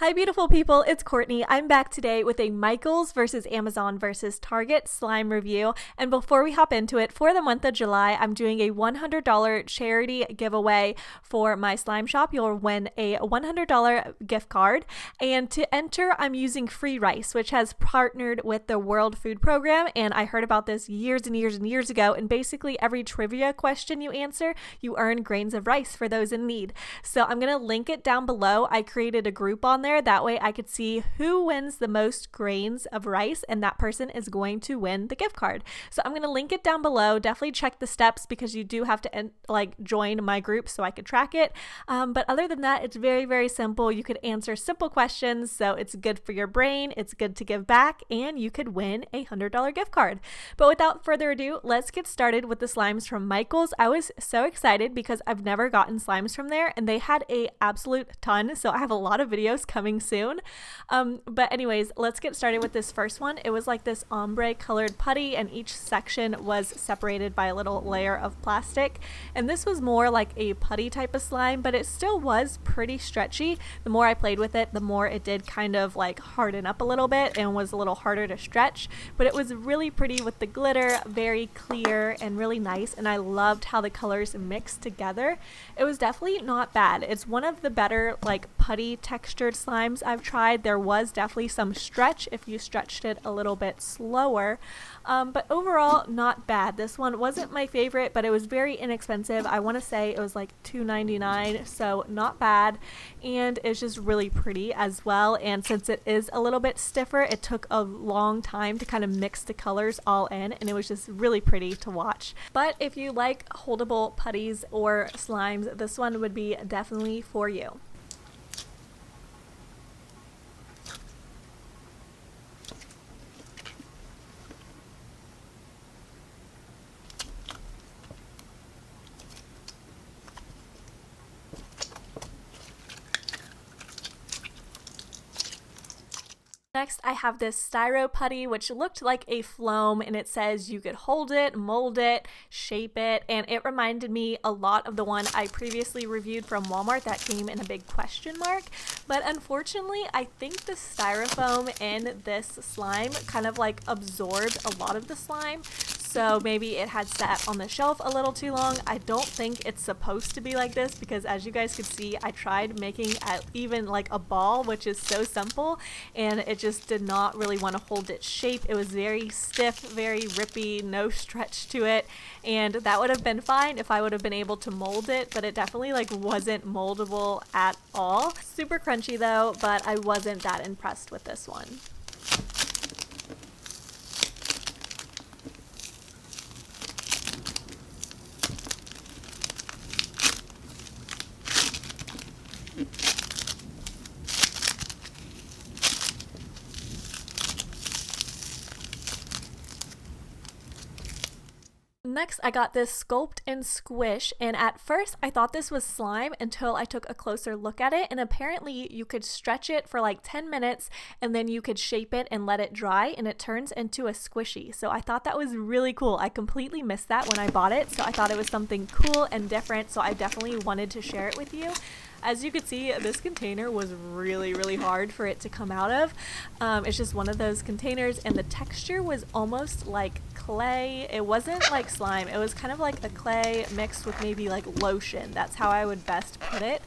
Hi beautiful people, it's Courtney. I'm back today with a Michaels versus Amazon versus Target slime review. And before we hop into it, for the month of July, I'm doing a $100 charity giveaway for my slime shop. You'll win a $100 gift card. And to enter, I'm using Free Rice, which has partnered with the World Food Program. And I heard about this years and years and years ago. And basically every trivia question you answer, you earn grains of rice for those in need. So I'm going to link it down below. I created a group on there. That way I could see who wins the most grains of rice, and that person is going to win the gift card. So I'm going to link it down below. Definitely check the steps because you do have to join my group so I could track it. But other than that, it's very, very simple. You could answer simple questions, so it's good for your brain, it's good to give back, and you could win a $100 gift card. But without further ado, let's get started with the slimes from Michaels. I was so excited because I've never gotten slimes from there, and they had a absolute ton, so I have a lot of videos coming soon. But anyways, let's get started with this first one. It was like this ombre colored putty, and each section was separated by a little layer of plastic. And this was more like a putty type of slime, but it still was pretty stretchy. The more I played with it, the more it did kind of like harden up a little bit and was a little harder to stretch. But it was really pretty with the glitter, very clear and really nice. And I loved how the colors mixed together. It was definitely not bad. It's one of the better like putty textured slimes I've tried. There was definitely some stretch if you stretched it a little bit slower, but overall not bad. This one wasn't my favorite, but it was very inexpensive. I want to say it was like $2.99, so not bad, and it's just really pretty as well. And since it is a little bit stiffer, it took a long time to kind of mix the colors all in, and it was just really pretty to watch. But if you like holdable putties or slimes, this one would be definitely for you. Next, I have this styro putty, which looked like a foam, and it says you could hold it, mold it, shape it, and it reminded me a lot of the one I previously reviewed from Walmart that came in a big question mark. But unfortunately, I think the styrofoam in this slime kind of like absorbed a lot of the slime. So maybe it had sat on the shelf a little too long. I don't think it's supposed to be like this because, as you guys could see, I tried making even like a ball, which is so simple, and it just did not really want to hold its shape. It was very stiff, very rippy, no stretch to it, and that would have been fine if I would have been able to mold it, but it definitely like wasn't moldable at all. Super crunchy though, but I wasn't that impressed with this one. Next, I got this Sculpt and Squish, and at first I thought this was slime until I took a closer look at it, and apparently you could stretch it for like 10 minutes and then you could shape it and let it dry, and it turns into a squishy. So I thought that was really cool. I completely missed that when I bought it, so I thought it was something cool and different, so I definitely wanted to share it with you. As you could see, this container was really, really hard for it to come out of. It's just one of those containers, and the texture was almost like clay. It wasn't like slime. It was kind of like a clay mixed with maybe like lotion. That's how I would best put it.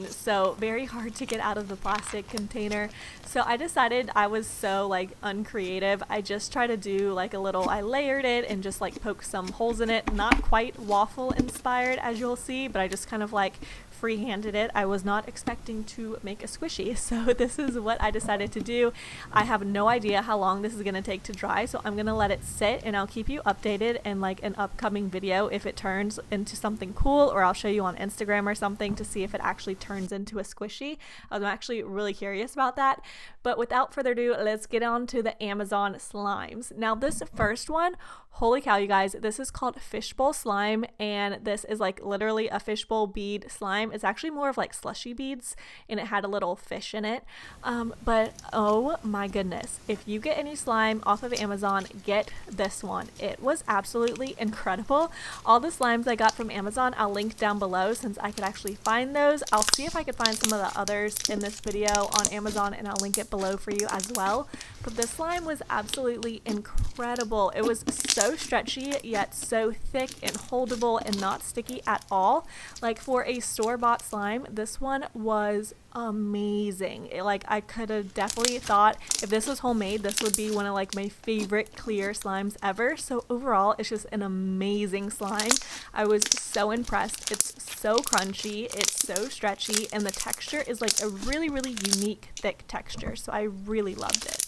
So very hard to get out of the plastic container. So I decided I was so like uncreative. I just tried to do like I layered it and just like poked some holes in it. Not quite waffle inspired, as you'll see, but I just kind of like free-handed it. I was not expecting to make a squishy, so this is what I decided to do. I have no idea how long this is going to take to dry, so I'm going to let it sit, and I'll keep you updated in like an upcoming video if it turns into something cool, or I'll show you on Instagram or something to see if it actually turns into a squishy. I'm actually really curious about that. But without further ado, let's get on to the Amazon slimes. Now this first one, Holy cow, you guys, this is called fishbowl slime, and this is like literally a fishbowl bead slime. It's actually more of like slushy beads, and it had a little fish in it. But oh my goodness, if you get any slime off of Amazon, get this one. It was absolutely incredible. All the slimes I got from Amazon, I'll link down below since I could actually find those. I'll see if I could find some of the others in this video on Amazon, and I'll link it below for you as well. But this slime was absolutely incredible. It was so stretchy yet so thick and holdable and not sticky at all. Like for a store-bought slime, this one was amazing. Like I could have definitely thought if this was homemade, this would be one of like my favorite clear slimes ever. So overall, it's just an amazing slime. I was so impressed. It's so crunchy, it's so stretchy, and the texture is like a really, really unique thick texture. So I really loved it.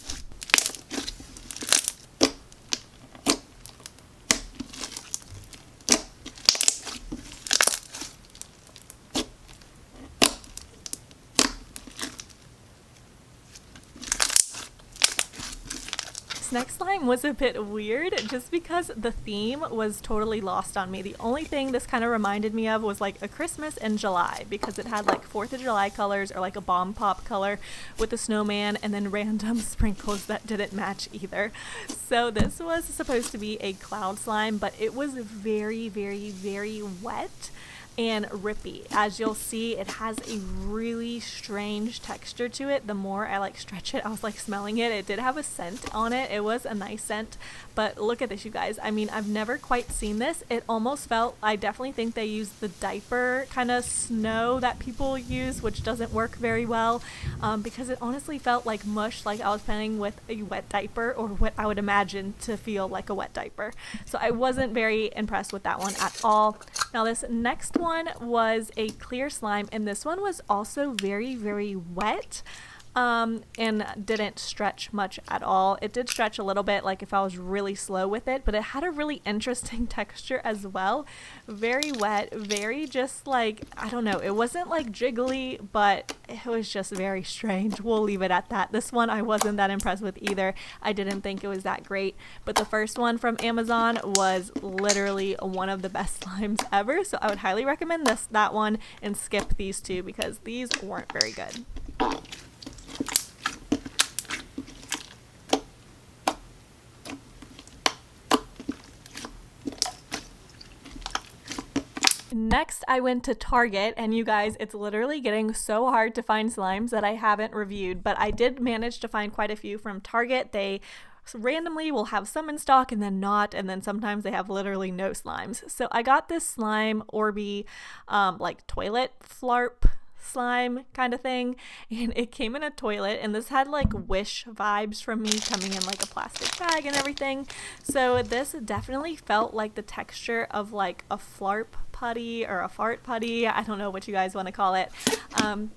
This next slime was a bit weird just because the theme was totally lost on me. The only thing this kind of reminded me of was like a Christmas in July, because it had like 4th of July colors or like a bomb pop color with a snowman and then random sprinkles that didn't match either. So this was supposed to be a cloud slime, but it was very, very, very wet and rippy. As you'll see, it has a really strange texture to it. The more I like stretch it, I was like smelling it. It did have a scent on it. It was a nice scent, but look at this, you guys. I mean, I've never quite seen this. It almost felt, I definitely think they used the diaper kind of snow that people use, which doesn't work very well, because it honestly felt like mush, like I was playing with a wet diaper, or what I would imagine to feel like a wet diaper. So I wasn't very impressed with that one at all. Now this next one was a clear slime, and this one was also very, very wet. And didn't stretch much at all. It did stretch a little bit, like if I was really slow with it, but it had a really interesting texture as well. Very wet, very just like, I don't know, it wasn't like jiggly, but it was just very strange. We'll leave it at that. This one I wasn't that impressed with either. I didn't think it was that great, but the first one from Amazon was literally one of the best slimes ever, so I would highly recommend that one and skip these two because these weren't very good. Next, I went to Target, and you guys, it's literally getting so hard to find slimes that I haven't reviewed, but I did manage to find quite a few from Target. They randomly will have some in stock and then not, and then sometimes they have literally no slimes. So I got this slime Orby like toilet flarp slime kind of thing, and it came in a toilet, and this had like Wish vibes from me, coming in like a plastic bag and everything. So this definitely felt like the texture of like a flarp putty or a fart putty. I don't know what you guys want to call it,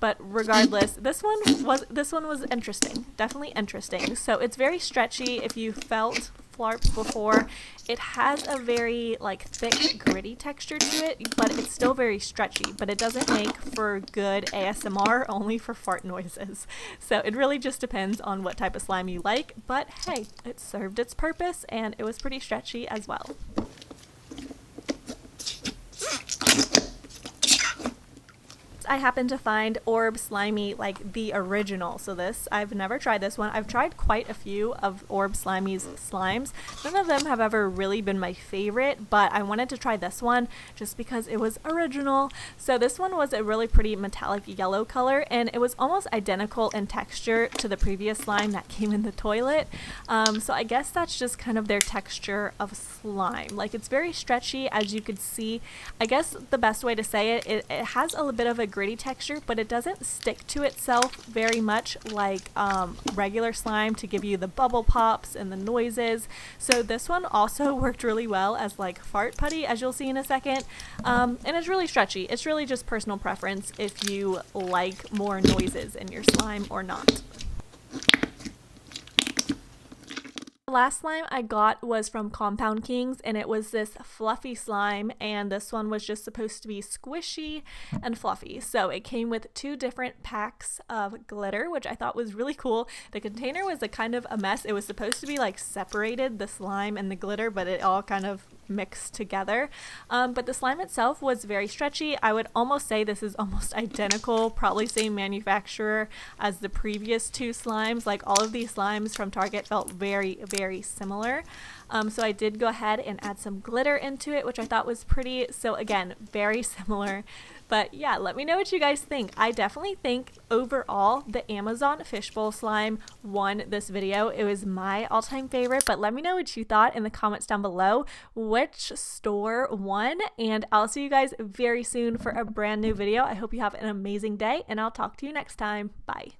but regardless, this one was interesting, definitely interesting. So it's very stretchy. If you felt flarp before, it has a very like thick gritty texture to it, but it's still very stretchy, but it doesn't make for good ASMR, only for fart noises. So it really just depends on what type of slime you like, but hey, it served its purpose and it was pretty stretchy as well. I happened to find Orb Slimy, like the original. So this, I've never tried this one. I've tried quite a few of Orb Slimy's slimes. None of them have ever really been my favorite, but I wanted to try this one just because it was original. So this one was a really pretty metallic yellow color, and it was almost identical in texture to the previous slime that came in the toilet. So I guess that's just kind of their texture of slime. Like it's very stretchy, as you could see. I guess the best way to say it, it has a little bit of a gritty texture, but it doesn't stick to itself very much like regular slime to give you the bubble pops and the noises. So this one also worked really well as like fart putty, as you'll see in a second, and it's really stretchy. It's really just personal preference if you like more noises in your slime or not. Last slime I got was from Compound Kings, and it was this fluffy slime, and this one was just supposed to be squishy and fluffy. So it came with 2 different packs of glitter, which I thought was really cool. The container was a kind of a mess. It was supposed to be like separated, the slime and the glitter, but it all kind of mixed together. But the slime itself was very stretchy. I would almost say this is almost identical, probably same manufacturer as the previous 2 slimes. Like all of these slimes from Target felt very similar. So I did go ahead and add some glitter into it, which I thought was pretty. So again, very similar. But yeah, let me know what you guys think. I definitely think overall the Amazon fishbowl slime won this video. It was my all-time favorite, but let me know what you thought in the comments down below. Which store won? And I'll see you guys very soon for a brand new video. I hope you have an amazing day, and I'll talk to you next time. Bye.